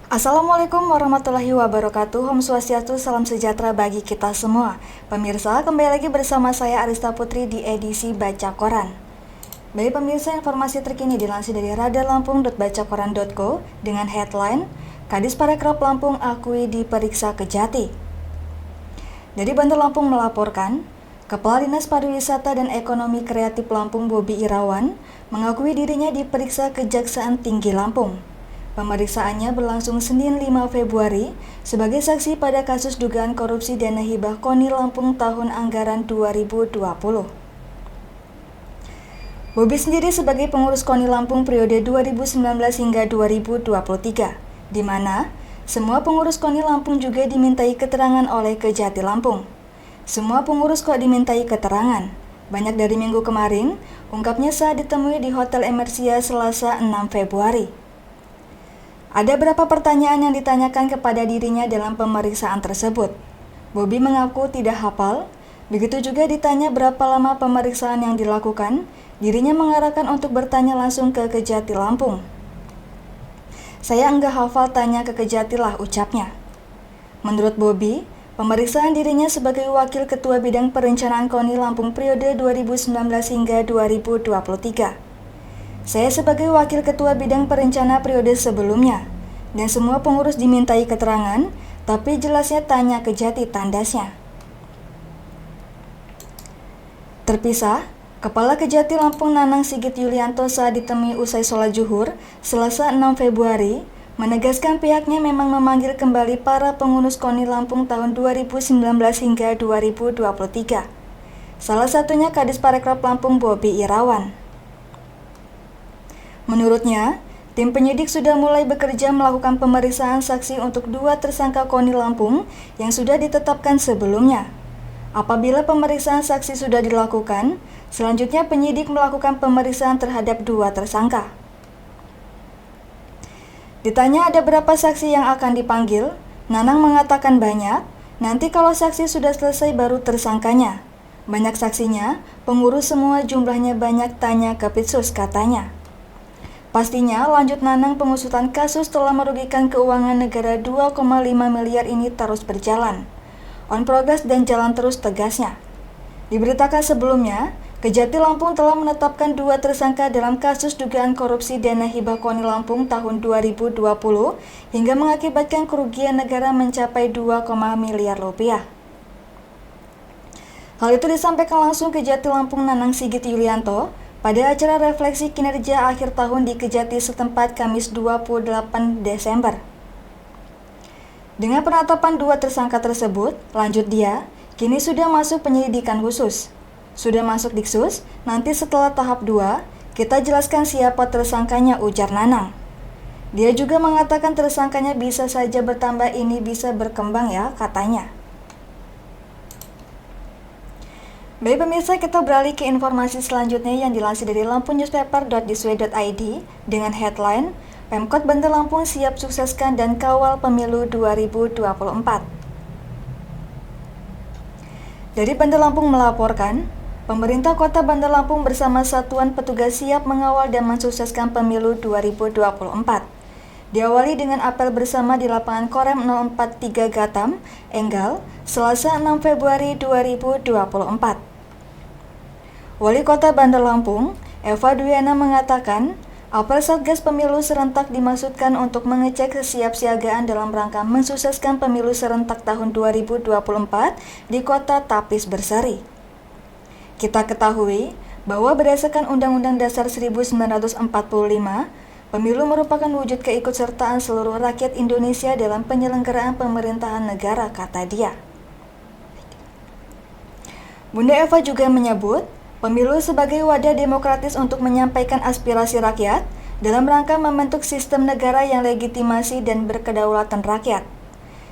Assalamualaikum warahmatullahi wabarakatuh. Om Swastiastu, salam sejahtera bagi kita semua. Pemirsa, kembali lagi bersama saya Arista Putri di edisi Baca Koran. Baik pemirsa, informasi terkini dilansir dari radalampung.bacakoran.co dengan headline Kadis Parekraf Lampung akui diperiksa Kejati. Dari Bandar Lampung melaporkan, Kepala Dinas Pariwisata dan Ekonomi Kreatif Lampung Bobi Irawan mengakui dirinya diperiksa Kejaksaan Tinggi Lampung. Pemeriksaannya berlangsung Senin 5 Februari sebagai saksi pada kasus dugaan korupsi dana hibah KONI Lampung tahun anggaran 2020. Bobi sendiri sebagai pengurus KONI Lampung periode 2019 hingga 2023, di mana semua pengurus KONI Lampung juga dimintai keterangan oleh Kejati Lampung. Semua pengurus kok dimintai keterangan. Banyak dari minggu kemarin, ungkapnya saat ditemui di Hotel Emersia Selasa 6 Februari. Ada berapa pertanyaan yang ditanyakan kepada dirinya dalam pemeriksaan tersebut. Bobi mengaku tidak hafal. Begitu juga ditanya berapa lama pemeriksaan yang dilakukan, dirinya mengarahkan untuk bertanya langsung ke Kejati Lampung. Saya enggak hafal, tanya ke Kejati lah, ucapnya. Menurut Bobi, pemeriksaan dirinya sebagai Wakil Ketua Bidang Perencanaan KONI Lampung periode 2019 hingga 2023. Saya sebagai Wakil Ketua Bidang Perencana periode sebelumnya, dan semua pengurus dimintai keterangan, tapi jelasnya tanya Kejati, tandasnya. Terpisah, Kepala Kejati Lampung Nanang Sigit Yulianto saat ditemui usai sholat zuhur, Selasa 6 Februari, menegaskan pihaknya memang memanggil kembali para pengurus KONI Lampung tahun 2019 hingga 2023. Salah satunya Kadis Parekraf Lampung Bobi Irawan. Menurutnya, tim penyidik sudah mulai bekerja melakukan pemeriksaan saksi untuk 2 tersangka KONI Lampung yang sudah ditetapkan sebelumnya. Apabila pemeriksaan saksi sudah dilakukan, selanjutnya penyidik melakukan pemeriksaan terhadap 2 tersangka. Ditanya ada berapa saksi yang akan dipanggil, Nanang mengatakan banyak, nanti kalau saksi sudah selesai baru tersangkanya. Banyak saksinya, pengurus semua jumlahnya banyak, tanya ke Pitsus, katanya. Pastinya, lanjut Nanang, pengusutan kasus telah merugikan keuangan negara 2,5 miliar ini terus berjalan. On progress dan jalan terus, tegasnya. Diberitakan sebelumnya, Kejati Lampung telah menetapkan 2 tersangka dalam kasus dugaan korupsi dana hibah KONI Lampung tahun 2020 hingga mengakibatkan kerugian negara mencapai 2, miliar rupiah. Hal itu disampaikan langsung Kejati Lampung Nanang Sigit Yulianto pada acara refleksi kinerja akhir tahun di Kejati setempat Kamis 28 Desember. Dengan penetapan 2 tersangka tersebut, lanjut dia, kini sudah masuk penyelidikan khusus. Sudah masuk Diksus, nanti setelah tahap 2, kita jelaskan siapa tersangkanya, ujar Nanang. Dia juga mengatakan tersangkanya bisa saja bertambah, ini bisa berkembang ya, katanya. Baik pemirsa, kita beralih ke informasi selanjutnya yang dilansir dari lampungNewspaper.disway.id dengan headline Pemkot Bandar Lampung siap sukseskan dan kawal pemilu 2024. Dari Bandar Lampung melaporkan, pemerintah Kota Bandar Lampung bersama satuan petugas siap mengawal dan mensukseskan pemilu 2024. Diawali dengan apel bersama di lapangan Korem 043 Gatam, Enggal, Selasa 6 Februari 2024. Wali Kota Bandar Lampung, Eva Duyana mengatakan, apel Satgas Pemilu Serentak dimaksudkan untuk mengecek kesiapsiagaan dalam rangka mensukseskan pemilu serentak tahun 2024 di Kota Tapis Berseri. Kita ketahui bahwa berdasarkan Undang-Undang Dasar 1945, pemilu merupakan wujud keikutsertaan seluruh rakyat Indonesia dalam penyelenggaraan pemerintahan negara, kata dia. Bunda Eva juga menyebut, pemilu sebagai wadah demokratis untuk menyampaikan aspirasi rakyat dalam rangka membentuk sistem negara yang legitimasi dan berkedaulatan rakyat.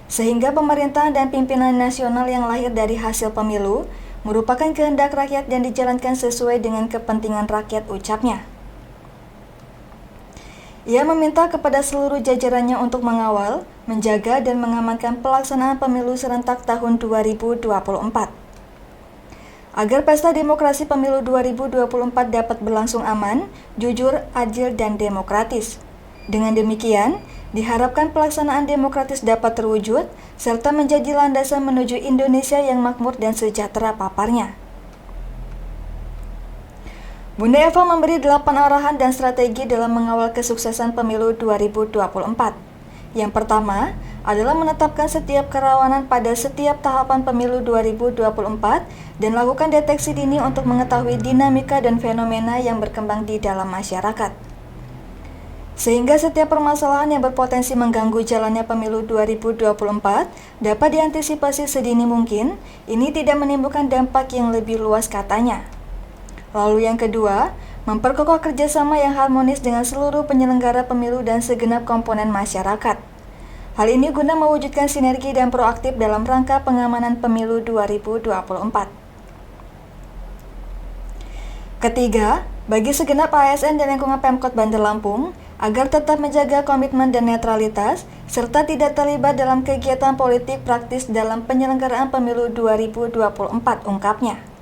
Sehingga pemerintahan dan pimpinan nasional yang lahir dari hasil pemilu merupakan kehendak rakyat dan dijalankan sesuai dengan kepentingan rakyat, ucapnya. Ia meminta kepada seluruh jajarannya untuk mengawal, menjaga, dan mengamankan pelaksanaan pemilu serentak tahun 2024. Agar pesta demokrasi pemilu 2024 dapat berlangsung aman, jujur, adil, dan demokratis. Dengan demikian, diharapkan pelaksanaan demokratis dapat terwujud, serta menjadi landasan menuju Indonesia yang makmur dan sejahtera paparnya. Bunda Eva memberi 8 arahan dan strategi dalam mengawal kesuksesan pemilu 2024. Yang pertama adalah menetapkan setiap kerawanan pada setiap tahapan pemilu 2024 dan lakukan deteksi dini untuk mengetahui dinamika dan fenomena yang berkembang di dalam masyarakat. Sehingga setiap permasalahan yang berpotensi mengganggu jalannya pemilu 2024 dapat diantisipasi sedini mungkin, ini tidak menimbulkan dampak yang lebih luas katanya. Lalu yang kedua, memperkokoh kerjasama yang harmonis dengan seluruh penyelenggara pemilu dan segenap komponen masyarakat. Hal ini guna mewujudkan sinergi dan proaktif dalam rangka pengamanan pemilu 2024. Ketiga, bagi segenap ASN dan lingkungan Pemkot Bandar Lampung, agar tetap menjaga komitmen dan netralitas, serta tidak terlibat dalam kegiatan politik praktis dalam penyelenggaraan pemilu 2024, ungkapnya.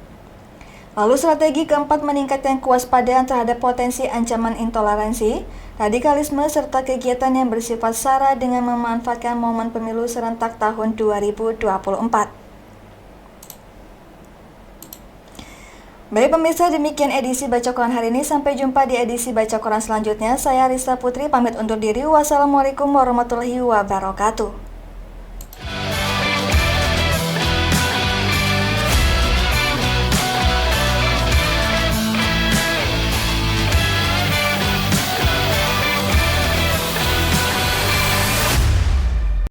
Lalu strategi keempat meningkatkan kewaspadaan terhadap potensi ancaman intoleransi, radikalisme, serta kegiatan yang bersifat sara dengan memanfaatkan momen pemilu serentak tahun 2024. Baik pemirsa, demikian edisi Baca Koran hari ini. Sampai jumpa di edisi Baca Koran selanjutnya. Saya Rista Putri pamit undur diri. Wassalamualaikum warahmatullahi wabarakatuh.